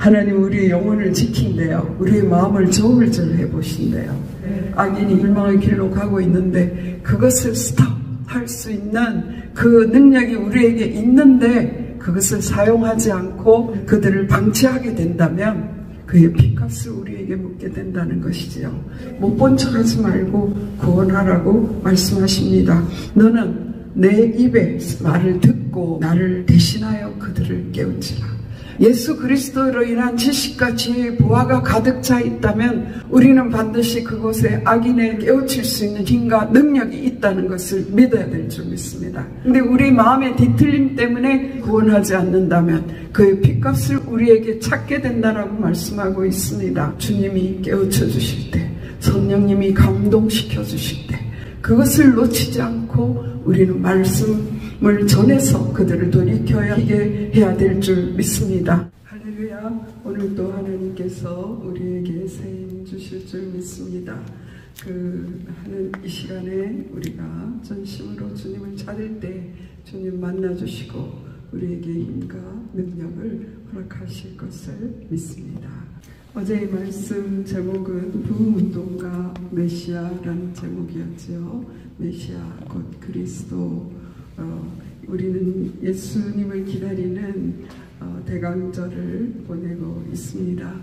하나님 우리의 영혼을 지킨대요. 우리의 마음을 저울질해 보신대요. 악인이 멸망의 길로 가고 있는데 그것을 스톱할 수 있는 그 능력이 우리에게 있는데 그것을 사용하지 않고 그들을 방치하게 된다면 그의 핏값을 우리에게 묻게 된다는 것이지요. 못 본 척하지 말고 구원하라고 말씀하십니다. 너는 내 입의 말을 듣고 나를 대신하여 그들을 깨우치라. 예수 그리스도로 인한 지식과 지혜의 보화가 가득 차 있다면 우리는 반드시 그곳에 악인을 깨우칠 수 있는 힘과 능력이 있다는 것을 믿어야 될 줄 믿습니다. 근데 우리 마음의 뒤틀림 때문에 구원하지 않는다면 그의 핏값을 우리에게 찾게 된다라고 말씀하고 있습니다. 주님이 깨우쳐 주실 때, 성령님이 감동시켜 주실 때 그것을 놓치지 않고 우리는 말씀을 전해서 그들을 돌이켜야 해야 될 줄 믿습니다. 할렐루야. 오늘도 하나님께서 우리에게 새 힘 주실 줄 믿습니다. 하는 이 시간에 우리가 전심으로 주님을 찾을 때 주님 만나주시고 우리에게 힘과 능력을 허락하실 것을 믿습니다. 어제의 말씀 제목은 부흥운동가 메시아라는 제목이었지요. 메시아 곧 그리스도. 우리는 예수님을 기다리는 대강절을 보내고 있습니다.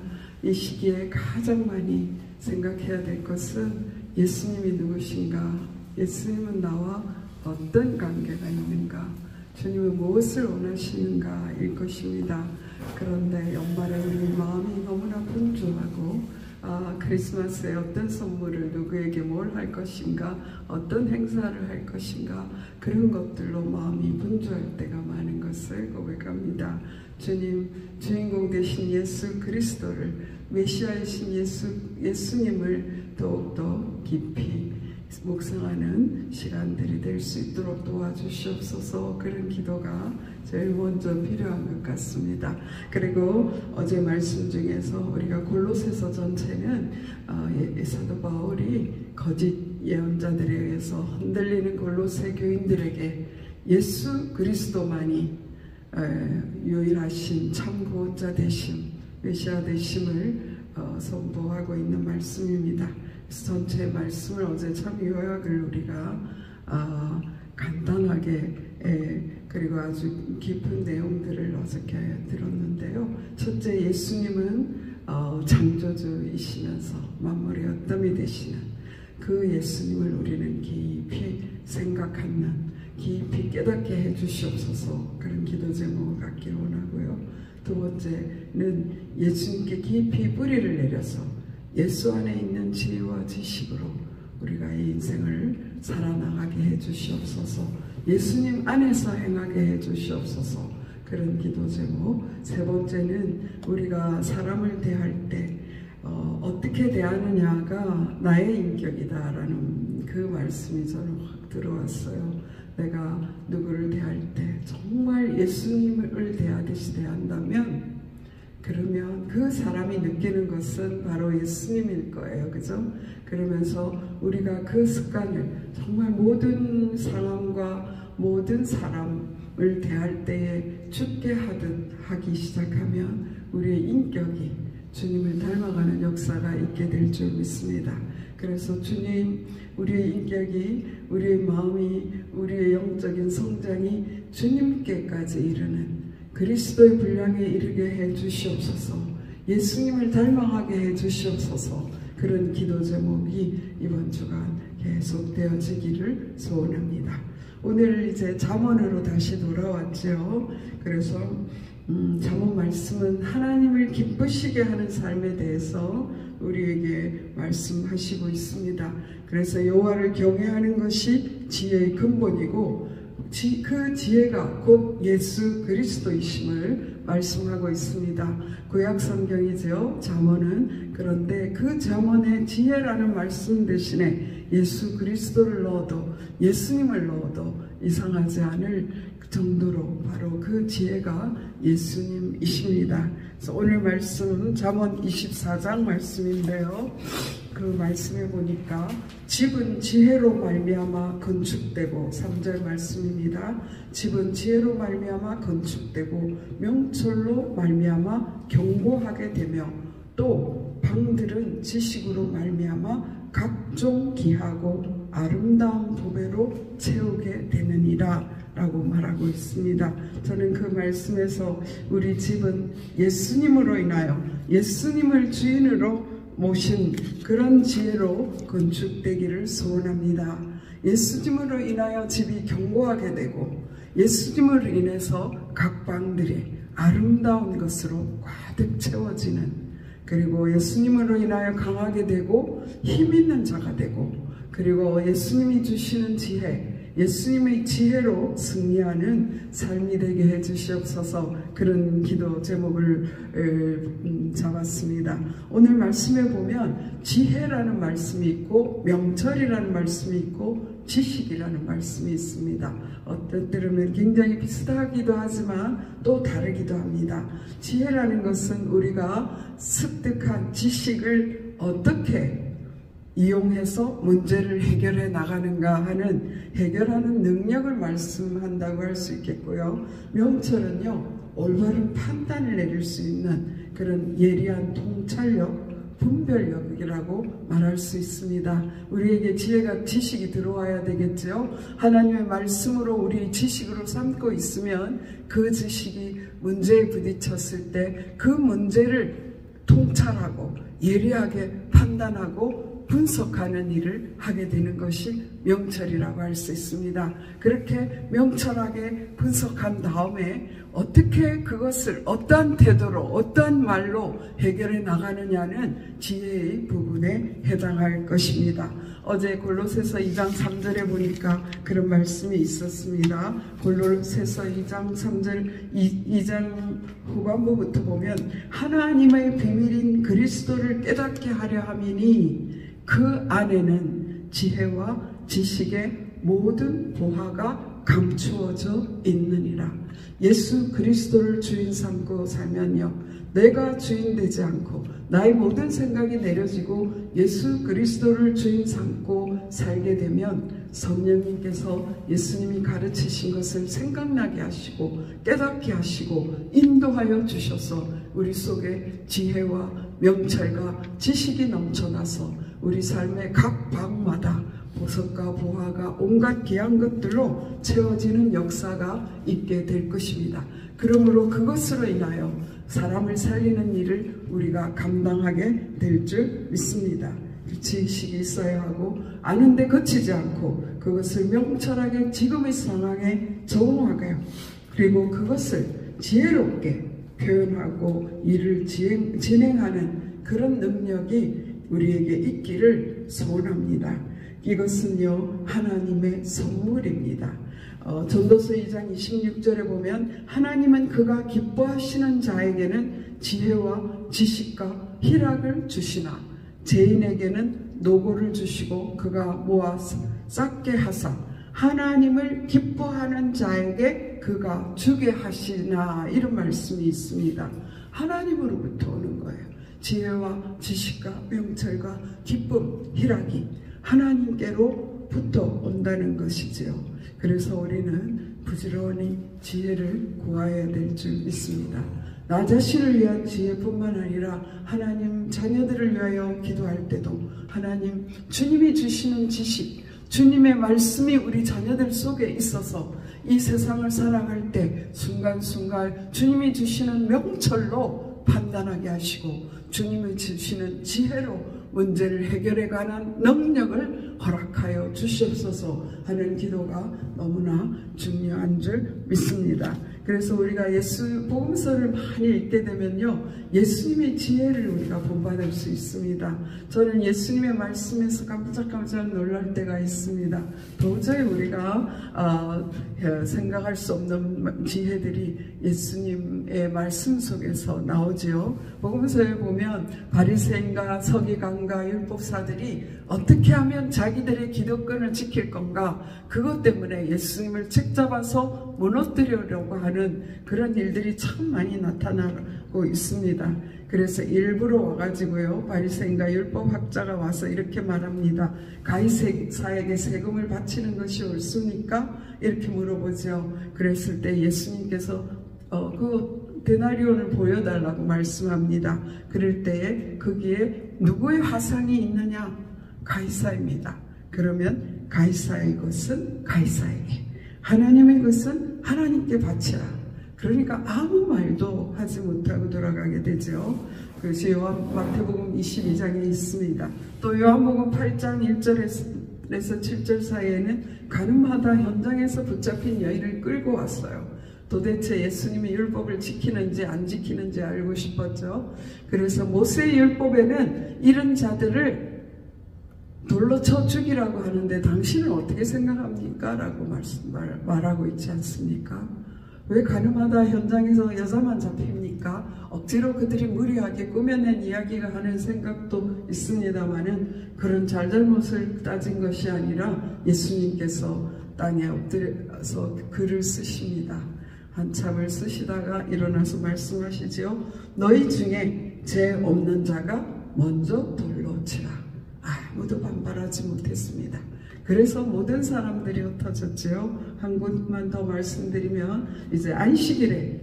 이 시기에 가장 많이 생각해야 될 것은 예수님이 누구신가? 예수님은 나와 어떤 관계가 있는가? 주님은 무엇을 원하시는가? 일 것입니다. 그런데 연말에 우리 마음이 너무나 분주하고 크리스마스에 어떤 선물을 누구에게 뭘 할 것인가, 어떤 행사를 할 것인가, 그런 것들로 마음이 분주할 때가 많은 것을 고백합니다. 주님, 주인공 되신 예수 그리스도를, 메시아이신 예수님을 더욱더 깊이 묵상하는 시간들이 될 수 있도록 도와주시옵소서. 그런 기도가 제일 먼저 필요한 것 같습니다. 그리고 어제 말씀 중에서 우리가 골로새서 전체는 사도 바울이 거짓 예언자들에 의해서 흔들리는 골로새 교인들에게 예수 그리스도만이 유일하신 참 구원자 되심, 메시아 되심을 선포하고 있는 말씀입니다. 그래서 전체 말씀을 어제 참 요약을 우리가 간단하게 그리고 아주 깊은 내용들을 어저께 들었는데요. 첫째, 예수님은 창조주이시면서 만물의 어뜸이 되시는 그 예수님을 우리는 깊이 생각하는, 깊이 깨닫게 해주시옵소서. 그런 기도 제목을 갖기를 원하고요. 두 번째는 예수님께 깊이 뿌리를 내려서 예수 안에 있는 지혜와 지식으로 우리가 이 인생을 살아나가게 해주시옵소서. 예수님 안에서 행하게 해주시옵소서. 그런 기도 제목. 세 번째는 우리가 사람을 대할 때 어떻게 대하느냐가 나의 인격이다라는 그 말씀이 저는 확 들어왔어요. 내가 누구를 대할 때 정말 예수님을 대하듯이 대한다면 그러면 그 사람이 느끼는 것은 바로 예수님일 거예요. 그죠? 그러면서 우리가 그 습관을 정말 모든 상황과 모든 사람을 대할 때에 죽게 하듯 하기 시작하면 우리의 인격이 주님을 닮아가는 역사가 있게 될 줄 믿습니다. 그래서 주님, 우리의 인격이, 우리의 마음이, 우리의 영적인 성장이 주님께까지 이르는 그리스도의 분량에 이르게 해 주시옵소서. 예수님을 닮아가게 해 주시옵소서. 그런 기도 제목이 이번 주간 계속 되어지기를 소원합니다. 오늘 이제 잠언으로 다시 돌아왔죠. 그래서 잠언 말씀은 하나님을 기쁘시게 하는 삶에 대해서 우리에게 말씀하시고 있습니다. 그래서 여호와를 경외하는 것이 지혜의 근본이고 그 지혜가 곧 예수 그리스도이심을 말씀하고 있습니다. 구약 성경이죠. 잠언은. 그런데 그 잠언의 지혜라는 말씀 대신에 예수 그리스도를 넣어도, 예수님을 넣어도 이상하지 않을 정도로 바로 그 지혜가 예수님이십니다. 그래서 오늘 말씀은 잠언 24장 말씀인데요. 그 말씀에 보니까 집은 지혜로 말미암아 건축되고 3절 말씀입니다. 집은 지혜로 말미암아 건축되고 명철로 말미암아 견고하게 되며 또 방들은 지식으로 말미암아 각종 귀하고 아름다운 보배로 채우게 되느니라 라고 말하고 있습니다. 저는 그 말씀에서 우리 집은 예수님으로 인하여 예수님을 주인으로 모신 그런 지혜로 건축되기를 소원합니다. 예수님으로 인하여 집이 견고하게 되고 예수님으로 인해서 각 방들이 아름다운 것으로 가득 채워지는, 그리고 예수님으로 인하여 강하게 되고 힘있는 자가 되고, 그리고 예수님이 주시는 지혜, 예수님의 지혜로 승리하는 삶이 되게 해주시옵소서. 그런 기도 제목을 잡았습니다. 오늘 말씀에 보면 지혜라는 말씀이 있고 명철이라는 말씀이 있고 지식이라는 말씀이 있습니다. 어떤 때로는 굉장히 비슷하기도 하지만 또 다르기도 합니다. 지혜라는 것은 우리가 습득한 지식을 어떻게 이용해서 문제를 해결해 나가는가 하는 해결하는 능력을 말씀한다고 할 수 있겠고요. 명철은요, 올바른 판단을 내릴 수 있는 그런 예리한 통찰력, 분별력이라고 말할 수 있습니다. 우리에게 지혜가 지식이 들어와야 되겠죠. 하나님의 말씀으로 우리 지식으로 삼고 있으면 그 지식이 문제에 부딪혔을 때 그 문제를 통찰하고 예리하게 판단하고 분석하는 일을 하게 되는 것이 명철이라고 할 수 있습니다. 그렇게 명철하게 분석한 다음에 어떻게 그것을 어떠한 태도로 어떠한 말로 해결해 나가느냐는 지혜의 부분에 해당할 것입니다. 어제 골로새서 2장 3절에 보니까 그런 말씀이 있었습니다. 골로새서 2장 3절 2장 후반부부터 보면 하나님의 비밀인 그리스도를 깨닫게 하려 함이니 그 안에는 지혜와 지식의 모든 보화가 감추어져 있느니라. 예수 그리스도를 주인 삼고 살면요, 내가 주인 되지 않고 나의 모든 생각이 내려지고 예수 그리스도를 주인 삼고 살게 되면 성령님께서 예수님이 가르치신 것을 생각나게 하시고 깨닫게 하시고 인도하여 주셔서 우리 속에 지혜와 명철과 지식이 넘쳐나서 우리 삶의 각 방마다 보석과 보화가 온갖 귀한 것들로 채워지는 역사가 있게 될 것입니다. 그러므로 그것으로 인하여 사람을 살리는 일을 우리가 감당하게 될 줄 믿습니다. 지식이 있어야 하고 아는데 거치지 않고 그것을 명철하게 지금의 상황에 적응하게, 그리고 그것을 지혜롭게 표현하고 일을 진행하는 그런 능력이 우리에게 있기를 소원합니다. 이것은요, 하나님의 선물입니다. 전도서 2장 26절에 보면 하나님은 그가 기뻐하시는 자에게는 지혜와 지식과 희락을 주시나 죄인에게는 노고를 주시고 그가 모아 쌓게 하사 하나님을 기뻐하는 자에게 그가 주게 하시나, 이런 말씀이 있습니다. 하나님으로부터 오는 거예요. 지혜와 지식과 명철과 기쁨, 희락이 하나님께로부터 온다는 것이지요. 그래서 우리는 부지런히 지혜를 구해야 될 줄 믿습니다. 나 자신을 위한 지혜뿐만 아니라 하나님 자녀들을 위하여 기도할 때도 하나님 주님이 주시는 지식, 주님의 말씀이 우리 자녀들 속에 있어서 이 세상을 살아갈 때 순간순간 주님이 주시는 명철로 판단하게 하시고 주님이 주시는 지혜로 문제를 해결해 가는 능력을 허락하여 주시옵소서 하는 기도가 너무나 중요한 줄 믿습니다. 그래서 우리가 예수 복음서를 많이 읽게 되면요, 예수님의 지혜를 우리가 본받을 수 있습니다. 저는 예수님의 말씀에서 깜짝깜짝 놀랄 때가 있습니다. 도저히 우리가 생각할 수 없는 지혜들이 예수님의 말씀 속에서 나오지요. 복음서에 보면 바리새인과 서기관과 율법사들이 어떻게 하면 자기들의 기득권을 지킬 건가, 그것 때문에 예수님을 책잡아서 무너뜨리려고 하는 그런 일들이 참 많이 나타나고 있습니다. 그래서 일부러 와가지고요, 바리새인과 율법학자가 와서 이렇게 말합니다. 가이사에게 세금을 바치는 것이 옳습니까? 이렇게 물어보죠. 그랬을 때 예수님께서 그 데나리온을 보여달라고 말씀합니다. 그럴 때에 거기에 누구의 화상이 있느냐? 가이사입니다. 그러면 가이사의 것은 가이사에게, 하나님의 것은 하나님께 바치라. 그러니까 아무 말도 하지 못하고 돌아가게 되죠. 그것이 마태복음 22장에 있습니다. 또 요한복음 8장 1절에서 7절 사이에는 가늠하다 현장에서 붙잡힌 여인을 끌고 왔어요. 도대체 예수님이 율법을 지키는지 안 지키는지 알고 싶었죠. 그래서 모세의 율법에는 이런 자들을 돌로 쳐 죽이라고 하는데 당신은 어떻게 생각합니까? 라고 말하고 있지 않습니까? 왜 가늠하다 현장에서 여자만 잡힙니까? 억지로 그들이 무리하게 꾸며낸 이야기가 하는 생각도 있습니다만은 그런 잘잘못을 따진 것이 아니라 예수님께서 땅에 엎드려서 글을 쓰십니다. 한참을 쓰시다가 일어나서 말씀하시지요. 너희 중에 죄 없는 자가 먼저 돌로 치라. 아무도 반발하지 못했습니다. 그래서 모든 사람들이 흩어졌지요. 한 군만 더 말씀드리면 이제 안식일에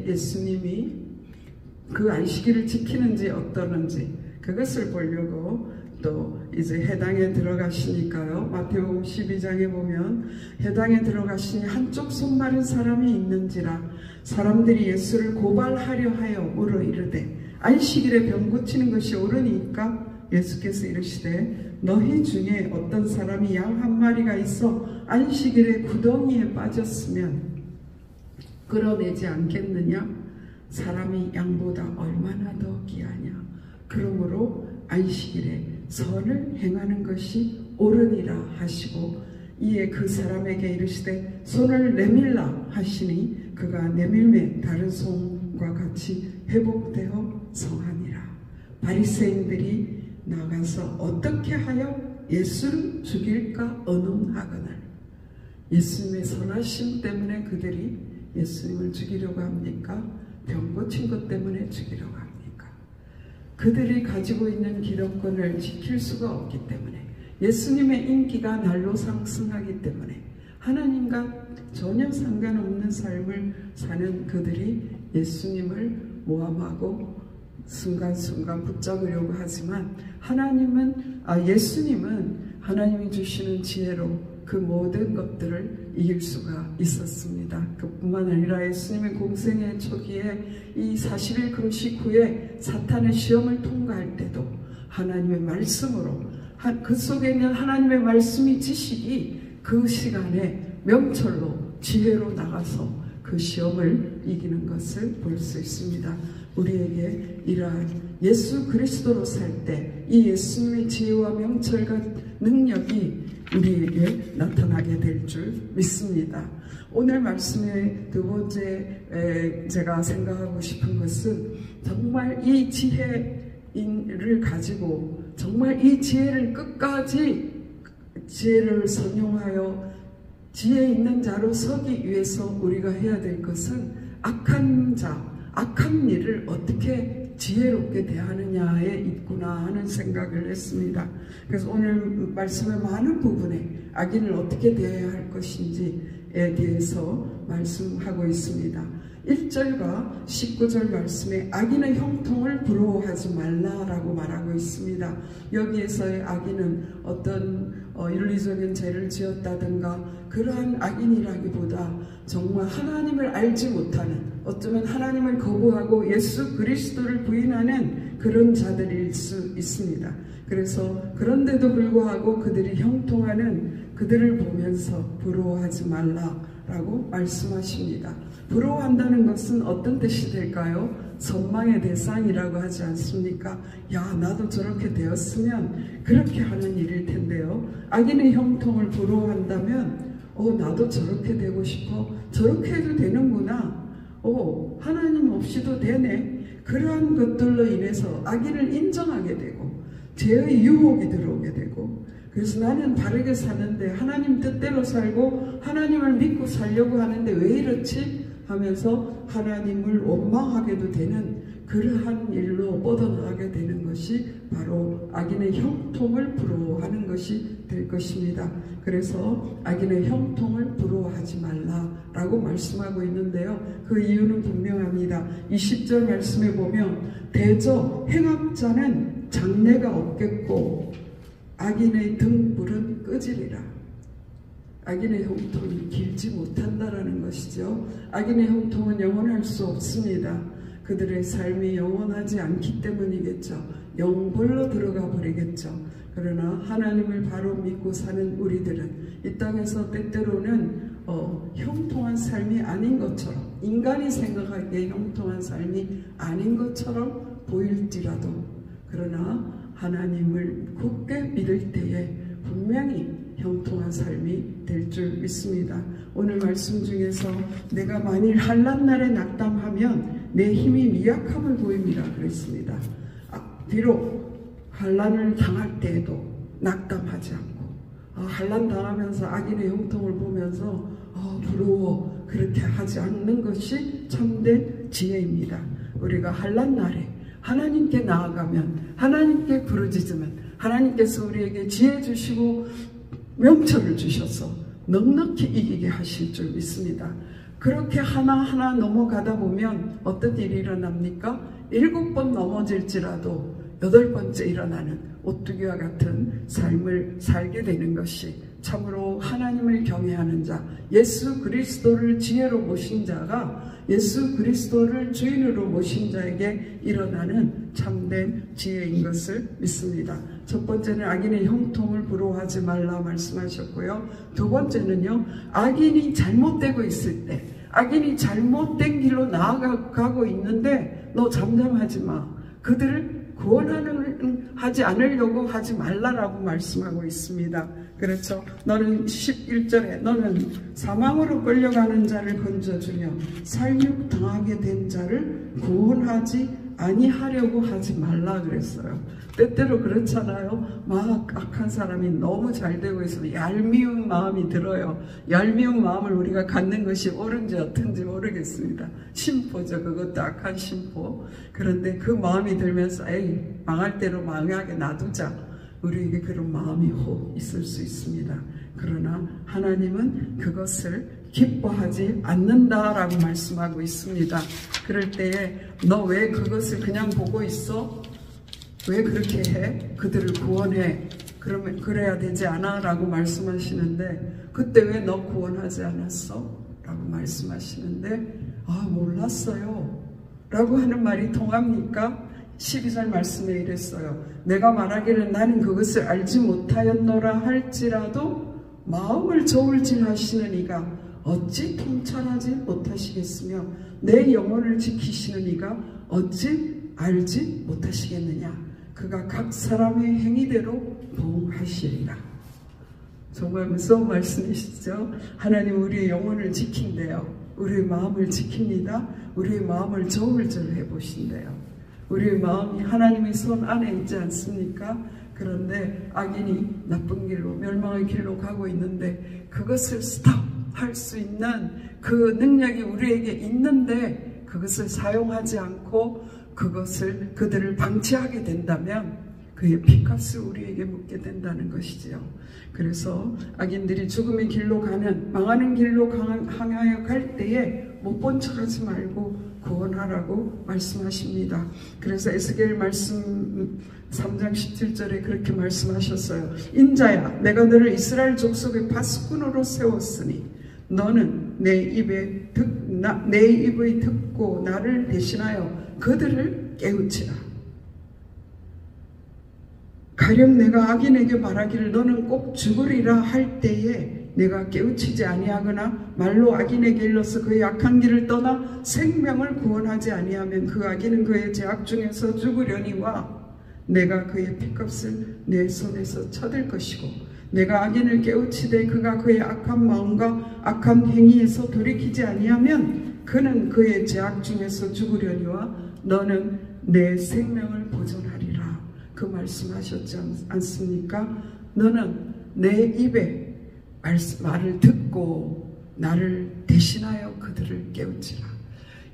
예수님이 그 안식일을 지키는지 어떠는지 그것을 보려고 또 이제 해당에 들어가시니까요. 마태복음 12장에 보면 해당에 들어가시니 한쪽 손 마른 사람이 있는지라 사람들이 예수를 고발하려 하여 물어 이르되 안식일에 병 고치는 것이 옳으니까? 예수께서 이르시되 너희 중에 어떤 사람이 양 한 마리가 있어 안식일에 구덩이에 빠졌으면 끌어내지 않겠느냐? 사람이 양보다 얼마나 더 귀하냐? 그러므로 안식일에 선을 행하는 것이 옳으니라 하시고 이에 그 사람에게 이르시되 손을 내밀라 하시니 그가 내밀매 다른 손과 같이 회복되어 성하니라. 바리새인들이 나가서 어떻게 하여 예수를 죽일까 의논하거늘. 예수님의 선하심 때문에 그들이 예수님을 죽이려고 합니까? 병 고친 것 때문에 죽이려고 합니까? 그들이 가지고 있는 기득권을 지킬 수가 없기 때문에, 예수님의 인기가 날로 상승하기 때문에 하나님과 전혀 상관없는 삶을 사는 그들이 예수님을 모함하고 순간순간 붙잡으려고 하지만 예수님은 하나님이 주시는 지혜로 그 모든 것들을 이길 수가 있었습니다. 그뿐만 아니라 예수님의 공생의 초기에 이 40일 금식 후에 사탄의 시험을 통과할 때도 하나님의 말씀으로, 그 속에 있는 하나님의 말씀이 지식이 그 시간에 명철로 지혜로 나가서 그 시험을 이기는 것을 볼 수 있습니다. 우리에게 이러한 예수 그리스도로 살 때 이 예수님의 지혜와 명철과 능력이 우리에게 나타나게 될 줄 믿습니다. 오늘 말씀의 두 번째 제가 생각하고 싶은 것은 정말 이 지혜를 가지고 정말 이 지혜를 끝까지 지혜를 선용하여 지혜 있는 자로 서기 위해서 우리가 해야 될 것은 악한 일을 어떻게 지혜롭게 대하느냐에 있구나 하는 생각을 했습니다. 그래서 오늘 말씀의 많은 부분에 악인을 어떻게 대해야 할 것인지에 대해서 말씀하고 있습니다. 1절과 19절 말씀에 악인의 형통을 부러워하지 말라라고 말하고 있습니다. 여기에서의 악인은 어떤 윤리적인 죄를 지었다든가 그러한 악인이라기보다 정말 하나님을 알지 못하는, 어쩌면 하나님을 거부하고 예수 그리스도를 부인하는 그런 자들일 수 있습니다. 그래서 그런데도 불구하고 그들이 형통하는 그들을 보면서 부러워하지 말라라고 말씀하십니다. 부러워한다는 것은 어떤 뜻이 될까요? 선망의 대상이라고 하지 않습니까? 야, 나도 저렇게 되었으면 그렇게 하는 일일 텐데요. 악인의 형통을 부러워한다면 나도 저렇게 되고 싶어. 저렇게 해도 되는구나. 하나님 없이도 되네. 그러한 것들로 인해서 악인을 인정하게 되고 죄의 유혹이 들어오게 되고, 그래서 나는 바르게 사는데 하나님 뜻대로 살고 하나님을 믿고 살려고 하는데 왜 이렇지? 하면서 하나님을 원망하게도 되는 그러한 일로 뻗어나가게 되는 것이 바로 악인의 형통을 부러워하는 것이 될 것입니다. 그래서 악인의 형통을 부러워하지 말라라고 말씀하고 있는데요. 그 이유는 분명합니다. 20절 말씀에 보면 대저 행악자는 장래가 없겠고 악인의 등불은 끄지리라. 악인의 형통이 길지 못한다라는 것이죠. 악인의 형통은 영원할 수 없습니다. 그들의 삶이 영원하지 않기 때문이겠죠. 영벌로 들어가 버리겠죠. 그러나 하나님을 바로 믿고 사는 우리들은 이 땅에서 때때로는 형통한 삶이 아닌 것처럼, 인간이 생각하기에 형통한 삶이 아닌 것처럼 보일지라도, 그러나 하나님을 굳게 믿을 때에 분명히 형통한 삶이 될 줄 믿습니다. 오늘 말씀 중에서 내가 만일 환난날에 낙담하면 내 힘이 미약함을 보입니다 그랬습니다. 비록 환난을 당할 때에도 낙담하지 않고 환난 당하면서 악인의 형통을 보면서 부러워 그렇게 하지 않는 것이 참된 지혜입니다. 우리가 환난날에 하나님께 나아가면, 하나님께 부르짖으면 하나님께서 우리에게 지혜 주시고 명철을 주셔서 넉넉히 이기게 하실 줄 믿습니다. 그렇게 하나하나 넘어가다 보면 어떤 일이 일어납니까? 7번 넘어질지라도 8번째 일어나는 오뚜기와 같은 삶을 살게 되는 것이 참으로 하나님을 경외하는 자, 예수 그리스도를 지혜로 모신 자가 예수 그리스도를 주인으로 모신 자에게 일어나는 참된 지혜인 것을 믿습니다. 첫 번째는 악인의 형통을 부러워하지 말라 말씀하셨고요. 두 번째는요, 악인이 잘못되고 있을 때, 악인이 잘못된 길로 나아가고 있는데 너 잠잠하지 마. 그들을 구원하지 않으려고 하지 말라라고 말씀하고 있습니다. 그렇죠. 너는 11절에 너는 사망으로 끌려가는 자를 건져주며 살육당하게 된 자를 구원하지 아니하려고 하지 말라 그랬어요. 때때로 그렇잖아요. 막 악한 사람이 너무 잘 되고 있으면 얄미운 마음이 들어요. 얄미운 마음을 우리가 갖는 것이 옳은지 어떤지 모르겠습니다. 심포죠. 그것도 악한 심포. 그런데 그 마음이 들면서 에이 망할 대로 망하게 놔두자. 우리에게 그런 마음이 혹 있을 수 있습니다. 그러나 하나님은 그것을 기뻐하지 않는다라고 말씀하고 있습니다. 그럴 때에 너 왜 그것을 그냥 보고 있어? 왜 그렇게 해? 그들을 구원해. 그러면 그래야 되지 않아? 라고 말씀하시는데 그때 왜 너 구원하지 않았어? 라고 말씀하시는데 몰랐어요. 라고 하는 말이 통합니까? 12절 말씀에 이랬어요. 내가 말하기를 나는 그것을 알지 못하였노라 할지라도 마음을 저울질하시는 이가 어찌 통찰하지 못하시겠으며 내 영혼을 지키시는 이가 어찌 알지 못하시겠느냐. 그가 각 사람의 행위대로 보응하시리라. 정말 무서운 말씀이시죠. 하나님 우리의 영혼을 지킨대요. 우리의 마음을 지킵니다. 우리의 마음을 저울질해 보신대요. 우리의 마음이 하나님의 손 안에 있지 않습니까? 그런데 악인이 나쁜 길로, 멸망의 길로 가고 있는데 그것을 스톱할 수 있는 그 능력이 우리에게 있는데 그것을 사용하지 않고 그들을 방치하게 된다면 그의 피값을 우리에게 묻게 된다는 것이지요. 그래서 악인들이 죽음의 길로 가는, 망하는 길로 향하여 갈 때에 못 본 척하지 말고 구원하라고 말씀하십니다. 그래서 에스겔 말씀 3장 17절에 그렇게 말씀하셨어요. 인자야, 내가 너를 이스라엘 족속의 파수꾼으로 세웠으니 너는 내 입의 듣고 나를 대신하여 그들을 깨우치라. 가령 내가 악인에게 말하기를 너는 꼭 죽으리라 할 때에 내가 깨우치지 아니하거나 말로 악인에게 일러서 그의 악한 길을 떠나 생명을 구원하지 아니하면 그 악인은 그의 죄악 중에서 죽으려니와 내가 그의 핏값을 내 손에서 쳐들 것이고 내가 악인을 깨우치되 그가 그의 악한 마음과 악한 행위에서 돌이키지 아니하면 그는 그의 죄악 중에서 죽으려니와 너는 내 생명을 보존하리라. 그 말씀하셨지 않습니까? 너는 내 입에 말을 듣고 나를 대신하여 그들을 깨우치라.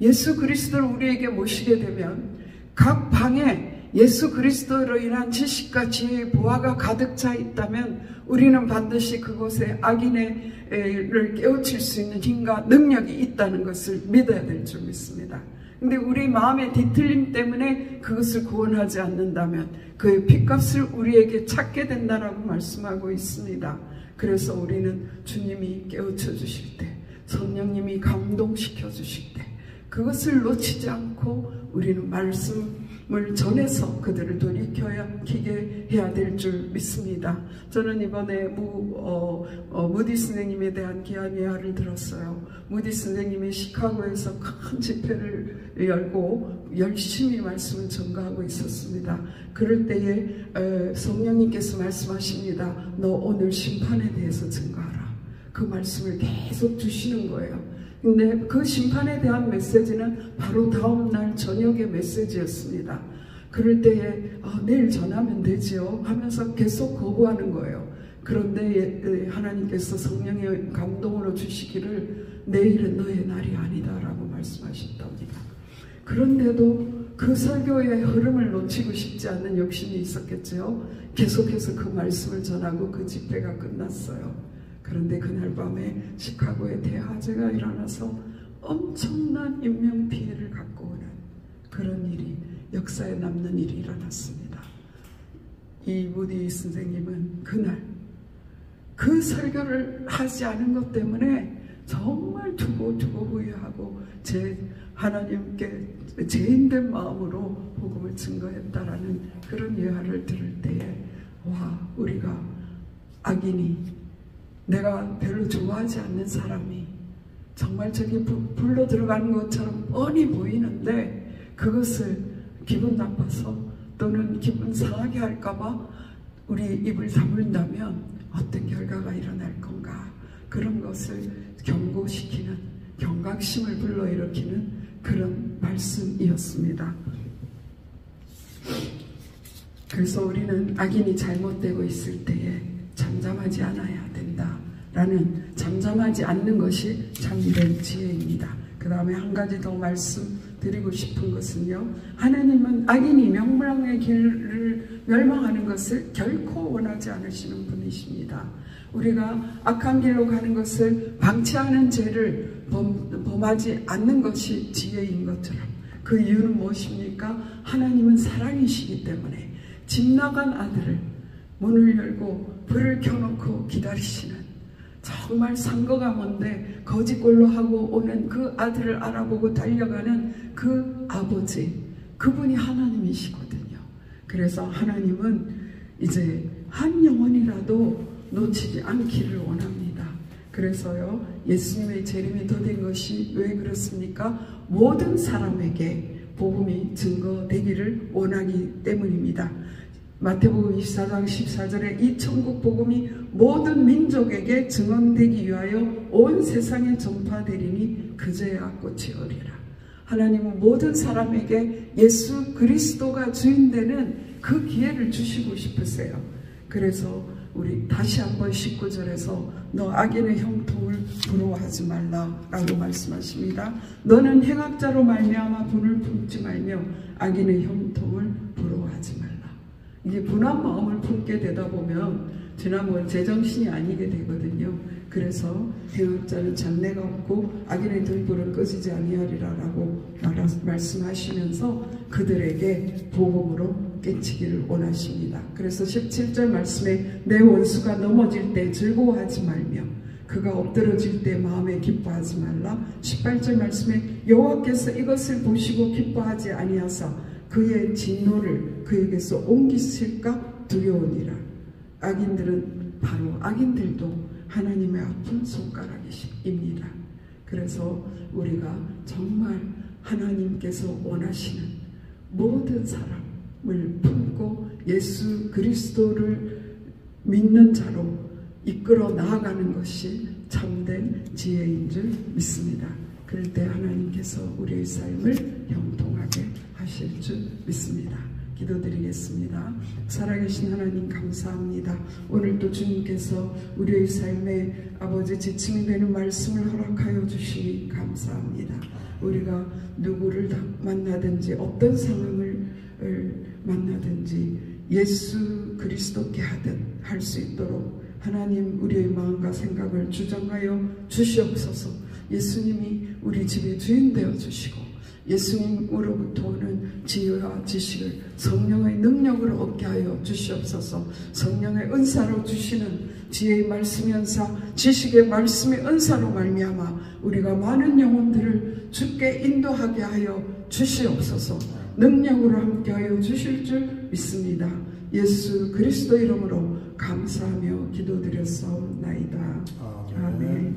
예수 그리스도를 우리에게 모시게 되면 각 방에 예수 그리스도로 인한 지식과 지혜의 보화가 가득 차 있다면 우리는 반드시 그곳에 악인을 깨우칠 수 있는 힘과 능력이 있다는 것을 믿어야 될 줄 믿습니다. 근데 우리 마음의 뒤틀림 때문에 그것을 구원하지 않는다면 그의 핏값을 우리에게 찾게 된다라고 말씀하고 있습니다. 그래서 우리는 주님이 깨우쳐 주실 때, 성령님이 감동시켜 주실 때 그것을 놓치지 않고 우리는 말씀을 전해서 그들을 돌이키게 해야 될 줄 믿습니다. 저는 이번에 무디 선생님에 대한 귀한 예화를 들었어요. 무디 선생님이 시카고에서 큰 집회를 열고 열심히 말씀을 전가하고 있었습니다. 그럴 때에 성령님께서 말씀하십니다. 너 오늘 심판에 대해서 전가하라. 그 말씀을 계속 주시는 거예요. 근데 그 심판에 대한 메시지는 바로 다음날 저녁의 메시지였습니다. 그럴 때에 내일 전하면 되지요 하면서 계속 거부하는 거예요. 그런데 하나님께서 성령의 감동으로 주시기를 내일은 너의 날이 아니다 라고 말씀하셨답니다. 그런데도 그 설교의 흐름을 놓치고 싶지 않는 욕심이 있었겠죠. 계속해서 그 말씀을 전하고 그 집회가 끝났어요. 그런데 그날 밤에 시카고에 대화재가 일어나서 엄청난 인명피해를 갖고 오는 그런 일이, 역사에 남는 일이 일어났습니다. 이 무디 선생님은 그날 그 설교를 하지 않은 것 때문에 정말 두고 후회하고 하나님께 죄인된 마음으로 복음을 증거했다라는 그런 예화를 들을 때에 와, 우리가 악인이, 내가 별로 좋아하지 않는 사람이 정말 저기 불러 들어가는 것처럼 뻔히 보이는데 그것을 기분 나빠서 또는 기분 상하게 할까봐 우리 입을 다문다면 어떤 결과가 일어날 건가, 그런 것을 경고시키는, 경각심을 불러일으키는 그런 말씀이었습니다. 그래서 우리는 악인이 잘못되고 있을 때에 잠잠하지 않아야 된다라는, 잠잠하지 않는 것이 참된 지혜입니다. 그 다음에 한 가지 더 말씀드리고 싶은 것은요, 하나님은 악인이 명랑의 길을 멸망하는 것을 결코 원하지 않으시는 분이십니다. 우리가 악한 길로 가는 것을 방치하는 죄를 범하지 않는 것이 지혜인 것처럼, 그 이유는 무엇입니까? 하나님은 사랑이시기 때문에 집 나간 아들을 문을 열고 불을 켜놓고 기다리시는, 정말 상거가 뭔데 거짓골로 하고 오는 그 아들을 알아보고 달려가는 그 아버지, 그분이 하나님이시거든요. 그래서 하나님은 이제 한 영혼이라도 놓치지 않기를 원합니다. 그래서요, 예수님의 재림이 더딘 것이 왜 그렇습니까? 모든 사람에게 복음이 증거되기를 원하기 때문입니다. 마태복음 24장 14절에 이 천국 복음이 모든 민족에게 증언되기 위하여 온 세상에 전파되리니 그제야 꽃이 어리라. 하나님은 모든 사람에게 예수 그리스도가 주인되는 그 기회를 주시고 싶으세요. 그래서 우리 다시 한번 19절에서 너 악인의 형통을 부러워하지 말라라고 말씀하십니다. 너는 행악자로 말미암아 분을 품지 말며 악인의 형통을 부러워하지 말라. 이게 분한 마음을 품게 되다 보면 지나면 제정신이 아니게 되거든요. 그래서 행악자는 잔내가 없고 악인의 등불은 꺼지지 아니하리라라고 말씀하시면서 그들에게 복음으로 깨치기를 원하십니다. 그래서 17절 말씀에 내 원수가 넘어질 때 즐거워하지 말며 그가 엎드러질 때 마음에 기뻐하지 말라. 18절 말씀에 여호와께서 이것을 보시고 기뻐하지 아니하사 그의 진노를 그에게서 옮기실까 두려우니라. 악인들은 바로 악인들도 하나님의 아픈 손가락입니다. 그래서 우리가 정말 하나님께서 원하시는 모든 사람을 품고 예수 그리스도를 믿는 자로 이끌어 나아가는 것이 참된 지혜인 줄 믿습니다. 그럴 때 하나님께서 우리의 삶을 형통하게 하실 줄 믿습니다. 기도드리겠습니다. 살아계신 하나님 감사합니다. 오늘도 주님께서 우리의 삶에 아버지 지침이 되는 말씀을 허락하여 주시니 감사합니다. 우리가 누구를 만나든지 어떤 상황을 만나든지 예수 그리스도께 하듯 할 수 있도록 하나님 우리의 마음과 생각을 주장하여 주시옵소서. 예수님이 우리 집의 주인 되어 주시고 예수님으로부터 오는 지혜와 지식을 성령의 능력으로 얻게 하여 주시옵소서. 성령의 은사로 주시는 지혜의 말씀의 은사, 지식의 말씀의 은사로 말미암아 우리가 많은 영혼들을 주께 인도하게 하여 주시옵소서. 능력으로 함께하여 주실 줄 믿습니다. 예수 그리스도 이름으로 감사하며 기도드렸사옵나이다. 아멘.